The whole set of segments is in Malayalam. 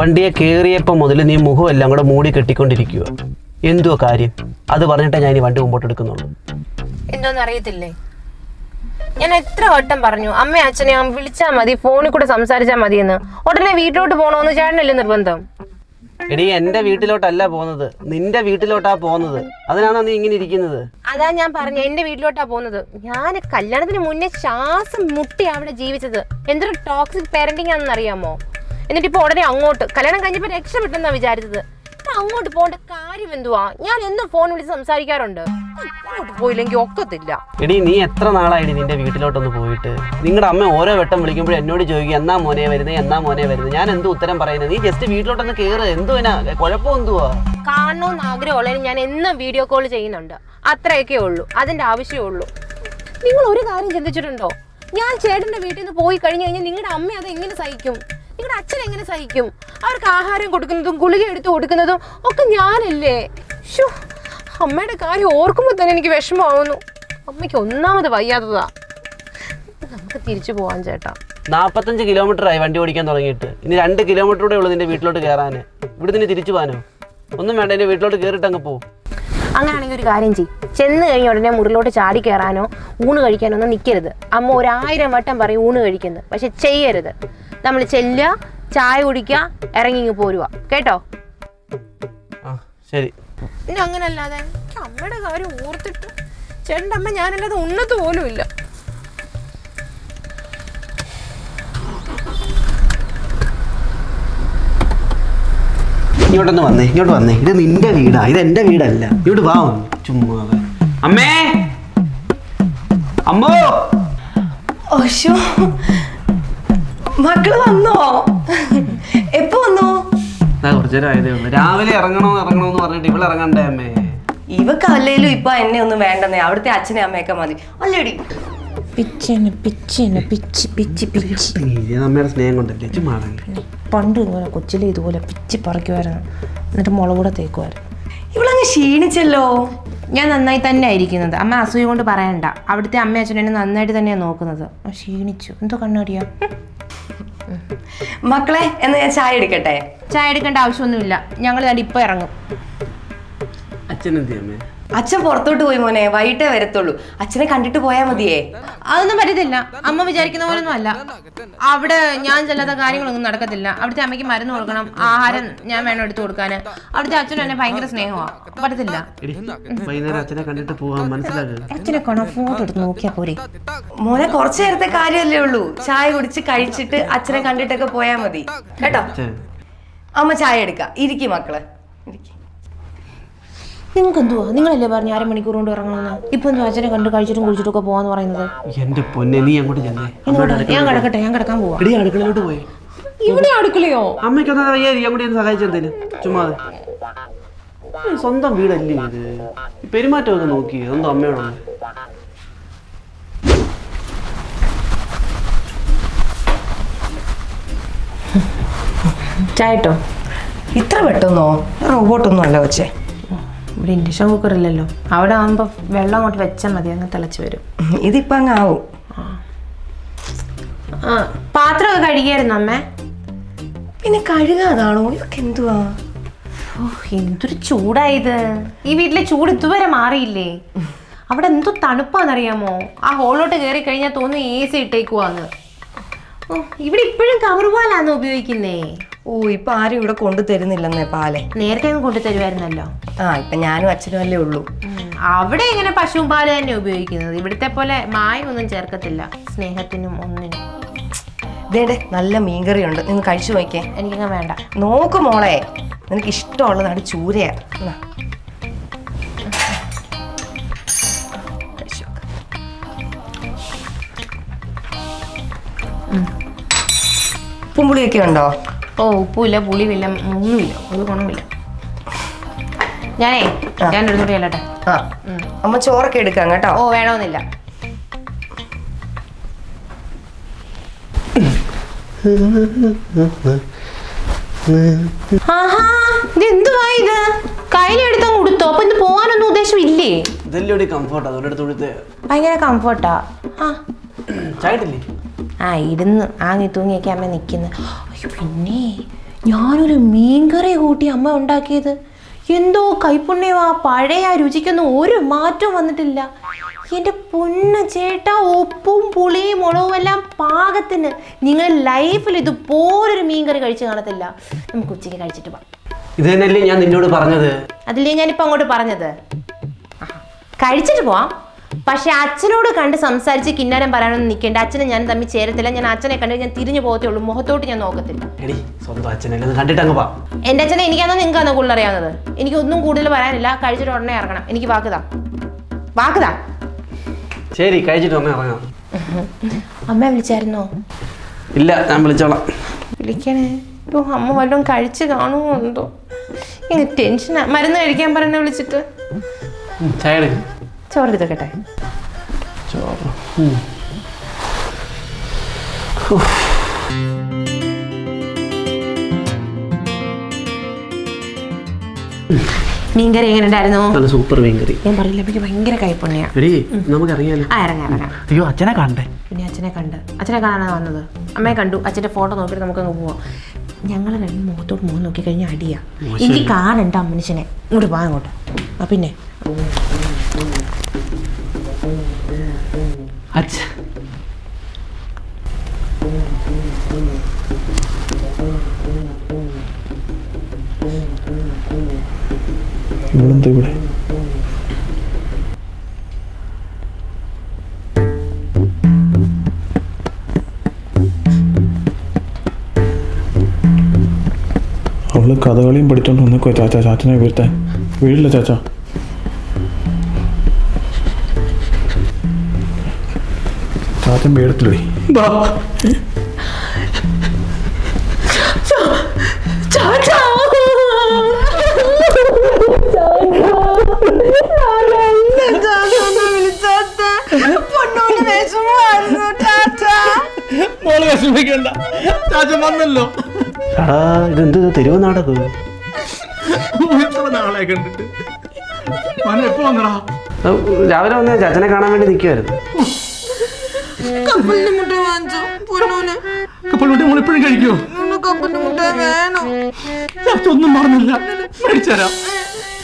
വണ്ടിയെ കയറിയപ്പോൾ മുതൽ നീ മുഖം എല്ലാം കൂടെ മൂടി കെട്ടിക്കൊണ്ടിരിക്കുക. എന്തുവാ കാര്യം? അത് പറഞ്ഞിട്ടേ ഞാൻ ഈ വണ്ടി മുമ്പോട്ട് എടുക്കുന്നുള്ളൂ. എന്തോന്ന് അറിയത്തില്ലേ? ഞാൻ എത്ര വട്ടം പറഞ്ഞു അമ്മയും അച്ഛനെ വിളിച്ചാൽ മതി, ഫോണിൽ കൂടെ സംസാരിച്ചാൽ മതിയെന്ന്. ഉടനെ വീട്ടിലോട്ട് പോകണമെന്ന് ചേട്ടനല്ലേ നിർബന്ധം? എടീ, എന്റെ വീട്ടിലോട്ടല്ല പോകുന്നത്, നിന്റെ വീട്ടിലോട്ടാ പോകുന്നത്. അതിനാണോ നീ ഇങ്ങനെ ഇരിക്കുന്നത്? അതാ ഞാൻ പറഞ്ഞു, എന്റെ വീട്ടിലോട്ടാ പോകുന്നത്. ഞാൻ കല്യാണത്തിന് മുന്നേ ശ്വാസം മുട്ടി അവിടെ ജീവിച്ചത്. എന്തൊരു ടോക്സിക് പാരന്റിങ് ആണെന്ന് അറിയാമോ? എന്നിട്ട് ഇപ്പൊ ഉടനെ അങ്ങോട്ട് കല്യാണം കഴിഞ്ഞപ്പോ രക്ഷപ്പെട്ടെന്നാ വിചാരിച്ചത്. അങ്ങോട്ട് പോകേണ്ട കാര്യം എന്തുവാ? ഞാൻ എന്നും ഫോൺ വിളിച്ച് സംസാരിക്കാറുണ്ട്. അങ്ങോട്ട് പോയില്ലെങ്കിൽ ഒക്കത്തില്ല. എടീ, നീ എത്ര നാളായി നിന്റെ വീട്ടിലോട്ടൊന്ന് പോയിട്ട്? നിങ്ങളുടെ അമ്മ ഓരോ വട്ടം വിളിക്കുമ്പോഴും എന്നോട് ചോദിക്കും എന്നാ മോനെ വരുന്നത്, എന്നാ മോനെ വരുന്നത്. ഞാൻ എന്ത് ഉത്തരം പറയുന്നത്? നീ ജസ്റ്റ് വീട്ടിലോട്ടൊന്ന് കയറ്. എന്തുവാ കുഴപ്പം? എന്തുവാ കാണണമെന്ന് ആഗ്രഹമുള്ളതിന് ഞാൻ എന്നും വീഡിയോ കോൾ ചെയ്യുന്നുണ്ട്. അത്രയൊക്കെ ഉള്ളൂ, അതിന്റെ ആവശ്യമേ ഉള്ളൂ. നിങ്ങൾ ഒരു കാര്യം ചിന്തിച്ചിട്ടുണ്ടോ? ഞാൻ ചേട്ടന്റെ വീട്ടിൽ നിന്ന് പോയി കഴിഞ്ഞു കഴിഞ്ഞാൽ നിങ്ങളുടെ അമ്മ അത് എങ്ങനെ സഹിക്കും? നിങ്ങളുടെ അച്ഛൻ എങ്ങനെ സഹിക്കും? അവർക്ക് ആഹാരം കൊടുക്കുന്നതും ഗുളിക എടുത്ത് കൊടുക്കുന്നതും ഒക്കെ ഞാനല്ലേ? അമ്മയുടെ കാര്യം ഓർക്കുമ്പോൾ തന്നെ എനിക്ക് വിഷമമാവുന്നു. അമ്മയ്ക്ക് ഒന്നാമത് വയ്യാത്തതാ. നമുക്ക് തിരിച്ചു പോവാൻ ചേട്ടാ. 45 കിലോമീറ്ററായി വണ്ടി ഓടിക്കാൻ തുടങ്ങിയിട്ട്. ഇനി 2 കിലോമീറ്റർ കൂടെ ഉള്ളൂ നിന്റെ വീട്ടിലോട്ട് കയറാൻ. ഇവിടെ നിന്ന് തിരിച്ചു പോകാനോ? ഒന്നും വേണ്ട, എന്റെ വീട്ടിലോട്ട് കയറിയിട്ട് അങ്ങ് പോകും. അങ്ങനെയാണെങ്കിൽ ഒരു കാര്യം ചെയ്യും, ചെന്ന് കഴിഞ്ഞ ഉടനെ മുറിലോട്ട് ചാടി കയറാനോ ഊണ് കഴിക്കാനോ ഒന്നും നിൽക്കരുത്. അമ്മ 1000 വട്ടം പറയും ഊണ് കഴിക്കുന്നത്, പക്ഷെ ചെയ്യരുത്. നമ്മൾ ചെല്ലുക, ചായ കുടിക്കുക, ഇറങ്ങി ഇങ്ങ് പോരുക, കേട്ടോ? ശരി. പിന്നെ അങ്ങനല്ലാതെ അമ്മയുടെ കാര്യം ഓർത്തിട്ട് ചേട്ടൻ്റെ അമ്മ ഞാനല്ലാതെ ഉണ്ണത്ത് പോലും ഇല്ല. ഇങ്ങോട്ട് വന്നേ. ഇത് നിന്റെ വീടാ, ഇത് എന്റെ വീടല്ല. ഇങ്ങോട്ട് വാ. ചുമ്മാ അമ്മേ, അമ്മോ. ഓശോ, മക്കള് വന്നോ? എപ്പോ വന്നു? കുറച്ചു നേരം ആയതേ ഉള്ളൂ. രാവിലെ ഇറങ്ങണോന്ന് പറഞ്ഞിട്ട് ഇവിടെ ഇറങ്ങണ്ടേ അമ്മേ? ഇവക്ക് അല്ലേലും ഇപ്പൊ എന്നെ ഒന്നും വേണ്ടെന്നേ. അവിടുത്തെ അച്ഛനെ അമ്മയൊക്കെ മതി അല്ലേടി. അമ്മയുടെ സ്നേഹം കൊണ്ടല്ലേ. ചുമ്മാ പണ്ട് ഇങ്ങനെ കൊച്ചിലെ ഇതുപോലെ പിച്ചി പറിക്കുമായിരുന്നു, എന്നിട്ട് മുളക് കൂടെ തേക്കുമായിരുന്നു. ഇവളങ്ങ് ക്ഷീണിച്ചല്ലോ. ഞാൻ നന്നായി തന്നെ ആയിരിക്കുന്നത്. അമ്മ അസൂയ കൊണ്ട് പറയണ്ട. അവിടുത്തെ അമ്മ അച്ഛനെ നന്നായിട്ട് തന്നെയാണ് നോക്കുന്നത്. ക്ഷീണിച്ചു. എന്തോ കണ്ണടിയാ. മക്കളെ, എന്നാ ഞാൻ ചായ എടുക്കട്ടെ? ചായ എടുക്കേണ്ട ആവശ്യമൊന്നുമില്ല, ഞങ്ങൾ ഇപ്പൊ ഇറങ്ങും. അച്ഛനെന്തി അമ്മേ? അച്ഛൻ പുറത്തോട്ട് പോയി മോനെ, വൈകിട്ടേ വരത്തുള്ളൂ. അച്ഛനെ കണ്ടിട്ട് പോയാ മതിയേ. അതൊന്നും പറ്റത്തില്ല, അമ്മ വിചാരിക്കുന്ന പോലൊന്നും അല്ല. അവിടെ ഞാൻ ചെല്ലാത്ത കാര്യങ്ങളൊന്നും നടക്കത്തില്ല. അവിടുത്തെ അമ്മയ്ക്ക് മരുന്ന് കൊടുക്കണം, ആഹാരം ഞാൻ വേണം എടുത്തു കൊടുക്കാന്. അവിടുത്തെ അച്ഛനും എന്നെ ഭയങ്കര സ്നേഹമാണ്. പറ്റത്തില്ല. വൈകുന്നേരം അച്ഛനെ കണ്ടിട്ട് പോവാൻ മനസ്സിലാക്കുക. അച്ഛനെ കാണാൻ ഫോട്ടോ എടുത്ത് നോക്കിയാ പോരെ? മോനെ, കുറച്ചു നേരത്തെ കാര്യമല്ലേ ഉള്ളൂ. ചായ കുടിച്ച് കഴിച്ചിട്ട് അച്ഛനെ കണ്ടിട്ടൊക്കെ പോയാ മതി, കേട്ടോ? അമ്മ ചായ എടുക്കാം. ഇരിക്കും മക്കളെ, ഇരിക്കും. നിങ്ങൾക്ക് എന്തുവാ? നിങ്ങളല്ലേ പറഞ്ഞ 1/2 മണിക്കൂർ കൊണ്ട് ഇറങ്ങണമെന്ന്. ഇപ്പൊ എന്തോ അച്ഛനെ കണ്ട് കഴിച്ചിട്ടും കുടിച്ചിട്ടൊക്കെ പോവാന്ന് പറയുന്നത്? എന്റെ പൊന്നെ, നീ അങ്ങോട്ട് ചെന്നേ. ഞാൻ കിടക്കട്ടെ, ഞാൻ കിടക്കാൻ പോവാ. അടുക്കളയിലോട്ട് പോയി. ഇവിടെ അടുക്കളയോ? അമ്മയ്ക്കൊന്നും വയ്യാതി, അങ്ങോട്ട് ഒന്ന് സഹായിച്ചെന്തേലും. ചുമ്മാ സ്വന്തം വീടല്ലേ ഇത്. പെരുമാറ്റമൊക്കെ നോക്കി സ്വന്തം അമ്മയോടോ. ചായട്ടോ? ഇത്ര പെട്ടെന്നോ? റോബോട്ടൊന്നും അല്ല വെച്ചേ. ഇവിടെ ഇൻഡക്ഷൻ കുക്കർ ഇല്ലല്ലോ. അവിടെ ആകുമ്പോൾ വെള്ളം അങ്ങോട്ട് വെച്ചാൽ മതി, അങ്ങ് തിളച്ച് വരും. ഇതിപ്പോ അങ്ങ് ആവും. പാത്രമൊക്കെ കഴുകിയായിരുന്നു അമ്മേ? പിന്നെ കഴുകാതാണോ? ഇതൊക്കെ എന്തുവാ? എന്തൊരു ചൂടായത്. ഈ വീട്ടിലെ ചൂട് ഇതുവരെ മാറിയില്ലേ? അവിടെ എന്തോ തണുപ്പാന്നറിയാമോ? ആ ഹോളിലോട്ട് കയറി കഴിഞ്ഞാൽ തോന്നുന്നു AC ഇട്ടേക്കുവാന്ന്. ഇവിടെ ഇപ്പോഴും കവർ പാലാന്ന് ഉപയോഗിക്കുന്നേ. ഓ, ഇപ്പൊ ആരും ഇവിടെ കൊണ്ടു തരുന്നില്ലെന്നേ പാല്. നേരത്തെ ഒന്നും കൊണ്ടു തരുമായിരുന്നല്ലോ. ഇപ്പൊ ഞാനും അച്ഛനും അല്ലേ ഉള്ളൂ. അവിടെ ഇങ്ങനെ പശുവും പാല് തന്നെ ഉപയോഗിക്കുന്നത്. ഇവിടുത്തെ പോലെ മായമൊന്നും ചേർക്കത്തില്ല, സ്നേഹത്തിനും ഒന്നിനും. ഇതേടെ നല്ല മീൻകറി ഉണ്ട്, നിന്ന് കഴിച്ചു നോക്കിയേ. എനിക്കങ്ങനെ വേണ്ട. നോക്ക് മോളെ, നിനക്ക് ഇഷ്ടമുള്ളതാണ് ചൂരയാ. ഉപ്പും പുളിയൊക്കെ ഉണ്ടോ? ഓ, ഉപ്പുമില്ല, പുളിയില്ല, ഒന്നുമില്ല, ഒരു ഗുണമില്ല. ഞാൻ എടുത്തോട്ട് ചെല്ലട്ടെ. അമ്മ ചോറൊക്കെ എടുക്കാം കേട്ടോ. ഓ, വേണമെന്നില്ല. ആഹാ, ഇതെന്തുവാ ഇത്? കയ്യിലെടുത്തങ്ങ് കൊടുത്തോ? അപ്പൊ ഇന്ന് പോകാനൊന്നും ഉദ്ദേശം ഇല്ലേ? ഭയങ്കര കംഫർട്ടാ. ഇരുന്ന് ആങ്ങി തൂങ്ങിയൊക്കെ അമ്മ നിൽക്കുന്നത്. അയ്യോ, പിന്നെ ഞാനൊരു മീൻകറി കൂട്ടി അമ്മ ഉണ്ടാക്കിയത് എന്തോ കൈപ്പുണ്യവാ, പഴയ ആ രുചിക്കൊന്നും ഒരു മാറ്റവും വന്നിട്ടില്ല. എൻ്റെ പൊന്ന ചേട്ടാ, ഉപ്പും പുളിയും മുളകും എല്ലാം പാകത്തിന്. നിങ്ങൾ ലൈഫിൽ ഇതുപോലൊരു മീൻകറി കഴിച്ച് കാണത്തില്ല. നമുക്ക് ഉച്ചയ്ക്ക് കഴിച്ചിട്ട് പോകാം. ഇത് തന്നെയല്ലേ ഞാൻ നിന്നോട് പറഞ്ഞത്? അതില്ലേ ഞാനിപ്പോൾ അങ്ങോട്ട് പറഞ്ഞത്. കഴിച്ചിട്ട് പോവാം, പക്ഷെ അച്ഛനോട് കണ്ട് സംസാരിച്ച് കിന്നാരം പറയാനൊന്നും നിൽക്കേണ്ട. അച്ഛനെ ഞാൻ തമ്മിൽ ചേരത്തില്ല. ഞാൻ അച്ഛനെ കണ്ട് ഞാൻ തിരിഞ്ഞു പോകത്തേ ഉള്ളൂ, മുഖത്തോട്ട് ഞാൻ നോക്കത്തില്ല. എടി സ്വന്തം അച്ഛനല്ലേ, കണ്ടിട്ട് അങ്ങ് പോവാം. എൻ്റെ അച്ഛനെ എനിക്കാണോ നിങ്ങൾക്കാണോ കൂടുതൽ അറിയാവുന്നത്? എനിക്ക് ഒന്നും കൂടുതൽ പറയാനില്ല. കഴിച്ചിട്ട് ഉടനെ ഇറങ്ങണം. എനിക്ക് വാക്കുതാ. ശരി, കഴിച്ചിട്ട് ഉടനെ ഇറങ്ങാം. അമ്മ വിളിച്ചായിരുന്നോ? ഇല്ല, ഞാൻ വിളിച്ചോളാം. വിളിക്കണേ. അമ്മ വല്ലതും കഴിച്ച് കാണുമോ എന്തോ, ഇങ്ങനെ ടെൻഷനാ. മരുന്ന് കഴിക്കാൻ പറഞ്ഞ വിളിച്ചിട്ട്. ചായ എടുക്കും. ചോറ് എടുക്കട്ടെ? ചോറ്. മീൻകറി എങ്ങനെ ഉണ്ടായിരുന്നു? നല്ല സൂപ്പർ മീൻകറി. ഞാൻ പറയില്ല, എനിക്ക് ഭയങ്കര കൈപ്പുണ്യാ. നമുക്ക് അറിയാലോ. ഇറങ്ങാം. അയ്യോ, അച്ഛനെ കണ്ടേ? പിന്നെ അച്ഛനെ കാണാനാണ് വന്നത്. അമ്മയെ കണ്ടു. അച്ഛൻ്റെ ഫോട്ടോ നോക്കിയിട്ട് നമുക്കങ്ങ് പോവാം. ഞങ്ങൾ രണ്ട് മുഖത്തോട്ട് മുഖം നോക്കി കഴിഞ്ഞാൽ അടിയാ. എനിക്ക് കാണണ്ട ആ മനുഷ്യനെ. ഇങ്ങോട്ട് പോകാൻ അങ്ങോട്ട്. പിന്നെ ഇവളെന്താ ഇവിടെ? അവള് കഥകളിയും പഠിച്ചോണ്ട് വന്നേക്കോ ചാച്ചാ. ചാച്ചനെ വീഴ്ത്താൻ വീഴില്ല ചാച്ചാ. ചാച്ചൻ വീഴത്തില്ലേ? മോള് വിഷമിക്കണ്ട, ചാച്ചൻ വന്നല്ലോ. ഇതെന്ത് തെരുവ് നാടകം? എത്ര നാളെ കണ്ടിട്ട്. എപ്പോ വന്നടാ? രാവിലെ വന്നേ, ചാച്ചനെ കാണാൻ വേണ്ടി നിൽക്കുമായിരുന്നു. കപ്പലിന്റെ മോൾ എപ്പോഴും കഴിക്കുമോ? ഒന്നും പറഞ്ഞില്ല. മേടിച്ചരാം.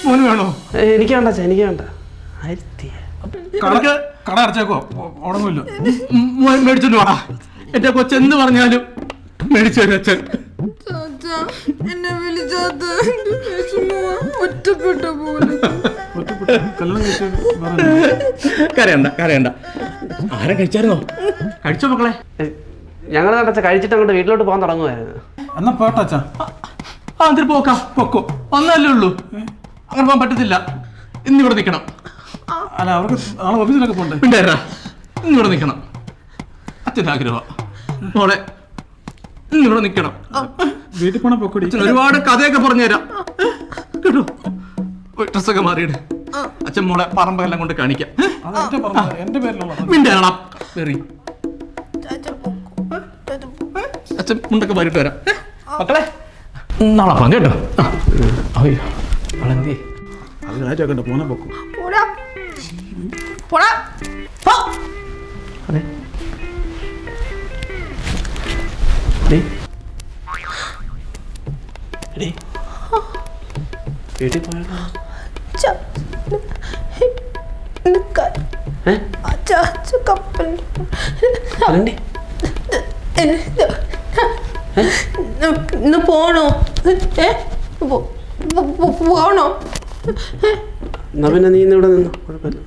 മോന് വേണോ? എനിക്ക് വേണ്ട അച്ഛാ, എനിക്ക് വേണ്ട. കട അടച്ചേക്കോ? ഉണങ്ങില്ല. മേടിച്ചോണ്ട് വേണ. എന്റെ കൊച്ചെന്ന് പറഞ്ഞാലും മേടിച്ചു തരും അച്ഛൻ. എന്നെ വിളിച്ചാത്ത ഒറ്റപ്പെട്ട പോലെ. കരയണ്ട. ആരും കഴിച്ചായിരുന്നോ? കഴിച്ചോ മക്കളെ? ഞങ്ങൾ കണ്ടച്ച കഴിച്ചിട്ട് അങ്ങോട്ട് വീട്ടിലോട്ട് പോകാൻ തുടങ്ങുമായിരുന്നു. എന്നാ പോട്ടച്ചാ. അതിൽ പൊക്കോ. വന്നല്ലേ ഉള്ളൂ. അങ്ങനെ പോകാൻ പറ്റത്തില്ല. ഇന്നിവിടെ നിൽക്കണം. അല്ല, അവർക്ക് നാളെ ഓഫീസിലൊക്കെ പോകണ്ടേ? ഉണ്ടായിരുന്നാ ഇന്നിവിടെ നിൽക്കണം. അച്ഛൻ്റെ ആഗ്രഹം. മോളെ ഇന്നിവിടെ നിൽക്കണം. വീട്ടിൽ പോണ പൊക്കടി. ഒരുപാട് കഥയൊക്കെ പറഞ്ഞുതരാം കേട്ടോ. ഡ്രസ്സൊക്കെ മാറിയിട്ട് അച്ഛൻ മോളെ പറമ്പെല്ലാം കൊണ്ട് കാണിക്കാം. എന്റെ പേരിലുള്ള അച്ഛൻ മുണ്ടൊക്കെ മാറിയിട്ട് വരാം. മക്കളെ നാളെ പോകാം കേട്ടോ. അയ്യോ അവളെന്തേ? അത് കാര്യമാക്കണ്ട. പോണ പൊക്കും. അതെ, വീട്ടിൽ പോയാലോ? ഇന്ന് പോണോ? പോണോ? എന്നാ പിന്നെ നീ ഇന്നിവിടെ നിന്നോ, കുഴപ്പമില്ല.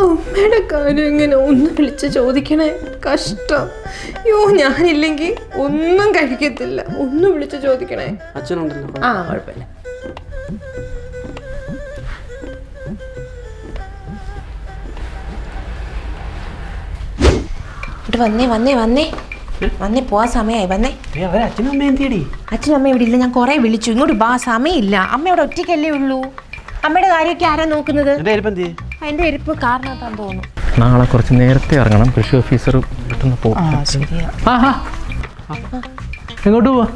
അമ്മയുടെ കാര്യം എങ്ങനെ ഒന്ന് വിളിച്ച് ചോദിക്കണേ. കഷ്ടം. അയ്യോ, ഞാനില്ലെങ്കിൽ ഒന്നും കഴിക്കത്തില്ല. ഒന്ന് വിളിച്ച് ചോദിക്കണേ. അച്ഛനുണ്ടല്ലോ. കുഴപ്പമില്ല. വന്നേ പോവാൻ സമയമായി. വന്നേ. അച്ഛനും അമ്മ എന്തിയടി? അച്ഛനും അമ്മ ഇവിടെ ഇല്ല. ഞാൻ കുറെ വിളിച്ചു. ഇങ്ങോട്ട് വാ, സമയമില്ല. അമ്മ ഇവിടെ ഒറ്റയ്ക്കല്ലേ ഉള്ളൂ. അമ്മയുടെ കാര്യമൊക്കെ ആരാ നോക്കുന്നത്? എന്റെ എരിപ്പ് കാരണത്താൻ തോന്നുന്നു. നാളെ കുറച്ച് നേരത്തെ ഇറങ്ങണം. കൃഷി ഓഫീസർ പെട്ടെന്ന് പോകും. എങ്ങോട്ട് പോവാ?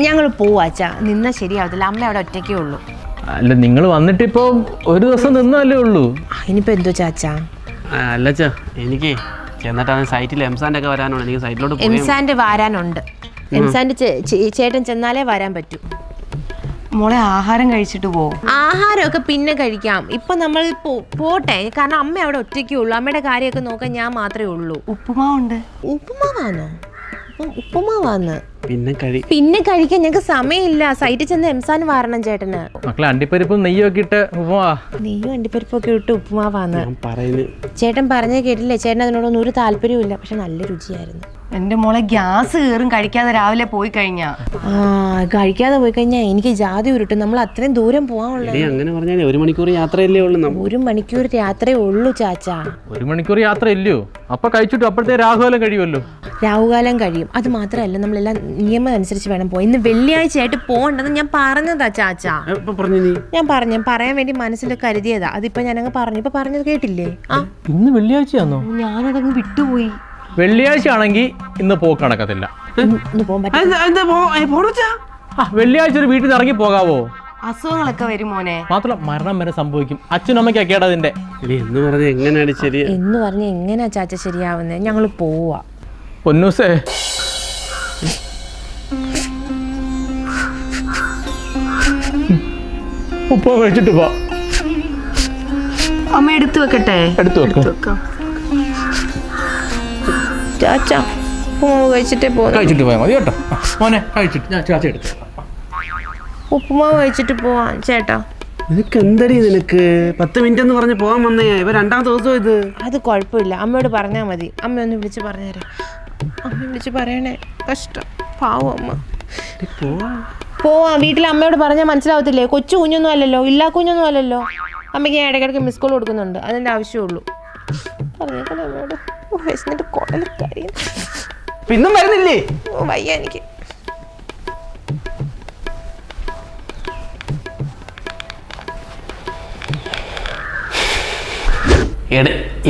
ഞങ്ങൾ പോവാ അച്ഛാ. നിന്നാ ശരിയാവത്തില്ല. അമ്മ അവിടെ ഒറ്റയ്ക്കേ ഉള്ളൂ. അല്ല, നിങ്ങൾ വന്നിട്ടിപ്പോ ഒരു ദിവസം നിന്നല്ലേ ഉള്ളൂ. ഇനിയിപ്പോ എന്തോ ചാച്ചാ? അല്ലച്ചാ, എനിക്ക് ചെന്നിട്ടാണ് സൈറ്റിൽ എംസാൻ്റെ ഒക്കെ വരാനുണ്ട്. എനിക്ക് സൈറ്റിലോട്ട് എംസാൻ്റെ വരാനുണ്ട്. എംസാന്റെ ചേട്ടൻ ചെന്നാലേ വരാൻ പറ്റൂ. മോളെ ആഹാരം കഴിച്ചിട്ട് പോ. ആഹാരമൊക്കെ പിന്നെ കഴിക്കാം. ഇപ്പൊ നമ്മൾ പോട്ടെ, കാരണം അമ്മ അവിടെ ഒറ്റയ്ക്കേ ഉള്ളൂ. അമ്മയുടെ കാര്യമൊക്കെ നോക്കാൻ ഞാൻ മാത്രമേ ഉള്ളൂ. ഉപ്പുമാവുണ്ട്. ഉപ്പുമാവാന്നോ? ഉപ്പുമാവാന്ന് പിന്നെ കഴിക്കാൻ ഞങ്ങൾക്ക് സമയമില്ല. സൈറ്റിൽ ചെന്ന് എംസാന് വാരണം ചേട്ടന്. മക്കളെ അണ്ടിപ്പരിപ്പും നെയ്യൊക്കെ ഇട്ട് ഉപ്പുമാ. നെയ്യും അണ്ടിപ്പരിപ്പൊക്കെ ഇട്ട് ഉപ്പുമാവാന്ന് ചേട്ടൻ പറഞ്ഞേ കേട്ടില്ലേ? ചേട്ടൻ അതിനോടൊന്നും ഒരു താല്പര്യവും ഇല്ല. പക്ഷെ നല്ല രുചിയായിരുന്നു. എന്റെ മോളെ ഗ്യാസ് കയറും കഴിക്കാതെ രാവിലെ പോയി കഴിഞ്ഞാ. കഴിക്കാതെ പോയി കഴിഞ്ഞാൽ എനിക്ക് ജാതി ഉരുട്ടും. നമ്മൾ അത്രയും ദൂരം പോകാനുള്ളത്. അങ്ങനെ പറഞ്ഞാൽ 1 മണിക്കൂർ യാത്രയല്ലേ ഉള്ളൂ. 1 മണിക്കൂർ യാത്രയേ ഉള്ളൂ ചാച്ചാ. 1 മണിക്കൂർ യാത്ര ഇല്ലയോ? അപ്പൊ കഴിച്ചിട്ട് അപ്പോഴത്തെ രാഹുകാലം കഴിയുമല്ലോ. രാഹുകാലം കഴിയും. അത് മാത്രമല്ല, നമ്മളെല്ലാം നിയമം അനുസരിച്ച് വേണം പോയി. ഇന്ന് വെള്ളിയാഴ്ച ആയിട്ട് പോകണ്ടെന്ന് ഞാൻ പറഞ്ഞതാ ചാച്ചാ. ഞാൻ പറയാൻ വേണ്ടി മനസ്സിൽ കരുതിയതാ. അതിപ്പോ ഞാനങ്ങ് പറഞ്ഞു. ഇപ്പൊ പറഞ്ഞത് കേട്ടില്ലേ? ഇന്ന് വെള്ളിയാഴ്ചയാണോ? ഞാനതങ്ങ് വിട്ടുപോയി. വെള്ളിയാഴ്ച ആണെങ്കിൽ ഇന്ന് പോക്ക് നടക്കത്തില്ല. വെള്ളിയാഴ്ച ഒരു വീട്ടിൽ നിന്ന് ഇറങ്ങി പോകാവോ? അസുഖങ്ങളൊക്കെ വരും മോനെ. മാത്രമല്ല മരണം വരെ സംഭവിക്കും. അച്ഛനും അമ്മയ്ക്കൊക്കെയാടാ അതിന്റെ. എന്ന് പറഞ്ഞ എങ്ങനെയാ ചാച്ച ശരിയാവുന്നേ? ഞങ്ങള് പോവാ. പൊന്നൂസേ, ഉപ്പ കഴിച്ചിട്ട് പോ. അമ്മ എടുത്തു വെക്കട്ടെ? എടുത്തു വെക്കാം. ചാച്ചാ കഴിച്ചിട്ടേ കഴിച്ചിട്ട് പോയാൽ മതി കേട്ടോ മോനെ. കഴിച്ചിട്ട് ഞാൻ ചാച്ച എടുത്തു. ഉപ്പുമാവ് കഴിച്ചിട്ട് പോവാൻ ചേട്ടാ. നിനക്ക് എന്തടി? നിനക്ക് 10 മിനിറ്റ് എന്ന് പറഞ്ഞ് പോകാൻ വന്നേ. ഇവ 2ാമത്തെ ദിവസം ഇത്. അത് കുഴപ്പമില്ല, അമ്മയോട് പറഞ്ഞാൽ മതി. അമ്മ ഒന്ന് വിളിച്ച് പറഞ്ഞേരെ. അമ്മ വിളിച്ച് പറയണേ. കഷ്ടം, പാവം അമ്മ. പോവാ. വീട്ടിൽ അമ്മയോട് പറഞ്ഞാൽ മനസ്സിലാവത്തില്ലേ? കൊച്ചു കുഞ്ഞൊന്നും അല്ലല്ലോ, ഇല്ലാ കുഞ്ഞൊന്നും അല്ലല്ലോ. അമ്മയ്ക്ക് ഞാൻ ഇടയ്ക്കിടയ്ക്ക് മിസ് കോൾ കൊടുക്കുന്നുണ്ട്. അതിൻ്റെ ആവശ്യമുള്ളൂ. പറഞ്ഞേക്കണേ അമ്മയോട്. വിശന്നിട്ട് കുടലക്കാര്യം. പിന്നും വരുന്നില്ലേ? വയ്യ എനിക്ക്.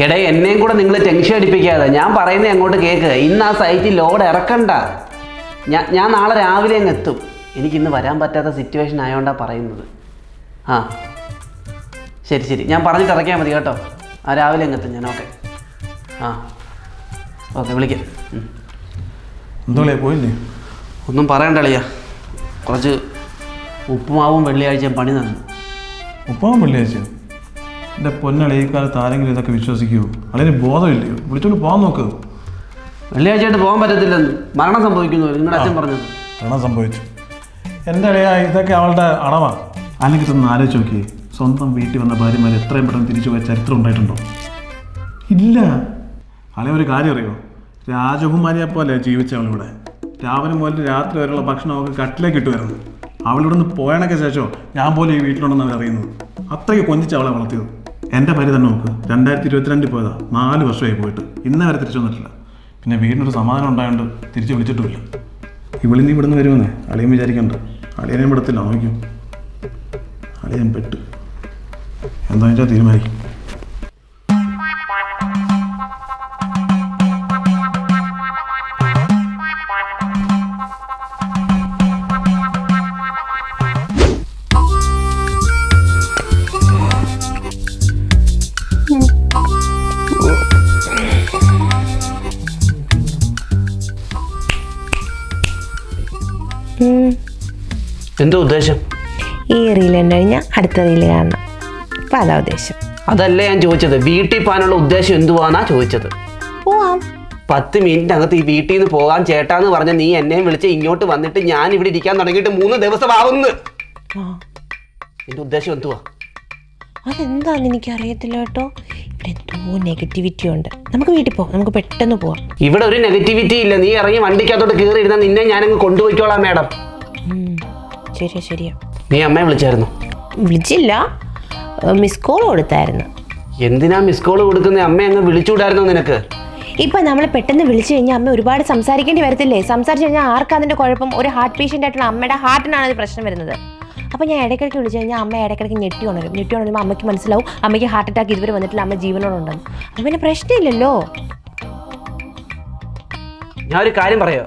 എടേ, എന്നെയും കൂടെ നിങ്ങൾ ടെൻഷൻ അടിപ്പിക്കാതെ. ഞാൻ പറയുന്നത് അങ്ങോട്ട് കേൾക്ക്. ഇന്ന് ആ സൈറ്റിൽ ലോഡ് ഇറക്കണ്ട. ഞാൻ നാളെ രാവിലെ അങ്ങ് എത്തും. എനിക്കിന്ന് വരാൻ പറ്റാത്ത സിറ്റുവേഷൻ ആയതുകൊണ്ടാണ് പറയുന്നത്. ശരി, ഞാൻ പറഞ്ഞിട്ട് ഇറക്കിയാൽ മതി കേട്ടോ. രാവിലെ അങ്ങ് എത്തും ഞാൻ. ഓക്കെ വിളിക്കാം. പോയില്ലേ? ഒന്നും പറയണ്ട അളിയാ. കുറച്ച് ഉപ്പുമാവും വെള്ളിയാഴ്ച പണി തന്നു. ഉപ്പുമാവും വെള്ളിയാഴ്ച? എൻ്റെ പൊന്നളി, ഈ കാലത്ത് ആരെങ്കിലും ഇതൊക്കെ വിശ്വസിക്കുമോ? അതിന് ബോധമില്ലയോ? വിളിച്ചോണ്ട് പോകാൻ നോക്ക്. വെള്ളിയാഴ്ചയായിട്ട് പോകാൻ പറ്റത്തില്ലെന്ന് മരണം സംഭവിക്കുന്നു നിങ്ങളുടെ അച്ഛൻ പറഞ്ഞത്. മരണം സംഭവിച്ചു. എൻ്റെ അളിയാ, ഇതൊക്കെ അവളുടെ അടവാണ്. അല്ലെങ്കിൽ ഒന്ന് ആലോചിച്ച് നോക്കിയേ. സ്വന്തം വീട്ടിൽ വന്ന ഭാര്യമാർ എത്രയും പെട്ടെന്ന് തിരിച്ചു പോയ ചരിത്രം ഉണ്ടായിട്ടുണ്ടോ? ഇല്ല. അളിയ ഒരു കാര്യം അറിയോ? രാജകുമാരിയെ പോലെ ജീവിച്ച അവളിവിടെ. രാവിലെ മുതൽ രാത്രി വരെയുള്ള ഭക്ഷണം അവൾക്ക് കട്ടിലേക്ക് ഇട്ടുവരുന്നു. അവളിവിടെ നിന്ന് പോയണൊക്കെ ശേഷം ഞാൻ പോലും ഈ വീട്ടിലുണ്ടെന്ന് അവർ അറിയുന്നത്. അത്രയ്ക്ക് കൊഞ്ചിച്ച് അവളെ വളർത്തിയത്. എൻ്റെ ഭാര്യ തന്നെ നോക്ക്. 2022 പോയതാ. 4 വർഷമായി പോയിട്ട് ഇന്നേ വരെ തിരിച്ചു വന്നിട്ടില്ല. പിന്നെ വീടിനൊരു സമാധാനം ഉണ്ടായതുകൊണ്ട് തിരിച്ച് വിളിച്ചിട്ടുമില്ല. ഇവിടുന്ന് ഇവിടുന്ന് വരുമെന്നേ അളിയൻ വിചാരിക്കണ്ട. അളിയനെയും വിടത്തില്ല. നോക്കും, അളിയൻ പെട്ട്. എന്താ വെച്ചാൽ തീരുമാനിക്കും. എന്താ ഉദ്ദേശം? ഈ റീൽ കഴിഞ്ഞാൽ അടുത്ത റീൽ കാണണം. അപ്പം അതാ ഉദ്ദേശം. അതല്ല ഞാൻ ചോദിച്ചത്. വീട്ടിൽ പോകാനുള്ള ഉദ്ദേശം എന്തുവാന്നാ ചോദിച്ചത്. പോവാം. 10 മിനിറ്റിനകത്ത് ഈ വീട്ടിൽ നിന്ന് പോകാൻ ചേട്ടാന്ന് പറഞ്ഞ നീ എന്നെയും വിളിച്ച് ഇങ്ങോട്ട് വന്നിട്ട് ഞാൻ ഇവിടെ ഇരിക്കാൻ തുടങ്ങിയിട്ട് 3 ദിവസമാവുന്നു. എന്റെ ഉദ്ദേശം എന്തുവാ? അതെന്താന്ന് എനിക്കറിയത്തില്ല കേട്ടോ. ഇവിടെ എന്തോ നെഗറ്റിവിറ്റി ഉണ്ട്. നമുക്ക് വീട്ടിൽ പോകാം. നമുക്ക് പെട്ടെന്ന് പോവാം. ഇവിടെ ഒരു നെഗറ്റിവിറ്റി ഇല്ല. നീ ഇറങ്ങി വണ്ടിക്കകത്തോട്ട് കയറി ഇരുന്നാൽ നിന്നെ ഞാനങ്ങ് കൊണ്ടുപോയിക്കോളാം മാഡം. ശരിയാ. നീ അമ്മയെ വിളിച്ചായിരുന്നു? വിളിച്ചില്ല, മിസ് കോൾ കൊടുത്തായിരുന്നു. എന്തിനാ മിസ് കോൾ കൊടുക്കുന്നത്? അമ്മ അങ്ങ് വിളിച്ചുകൂടായിരുന്നോ നിനക്ക്? ഇപ്പം നമ്മൾ പെട്ടെന്ന് വിളിച്ചു കഴിഞ്ഞാൽ അമ്മ ഒരുപാട് സംസാരിക്കേണ്ടി വരത്തില്ലേ? സംസാരിച്ചു കഴിഞ്ഞാൽ ആർക്കും അതിൻ്റെ കുഴപ്പം? ഒരു ഹാർട്ട് പേഷ്യൻ്റ് ആയിട്ടുള്ള അമ്മയുടെ ഹാർട്ടിനാണ് അത് പ്രശ്നം വരുന്നത്. അപ്പോൾ ഞാൻ ഇടയ്ക്കിടയ്ക്ക് വിളിച്ചു കഴിഞ്ഞാൽ അമ്മ ഇടയ്ക്കിടയ്ക്ക് ഞെട്ടി ഉണരുമ്പോൾ അമ്മയ്ക്ക് മനസ്സിലാവും അമ്മയ്ക്ക് ഹാർട്ട് അറ്റാക്ക് ഇതുവരെ വന്നിട്ടില്ല, അമ്മ ജീവനോടുണ്ടെന്ന്. അപ്പം പിന്നെ പ്രശ്നമില്ലല്ലോ. ഞാൻ ഒരു കാര്യം പറയാം.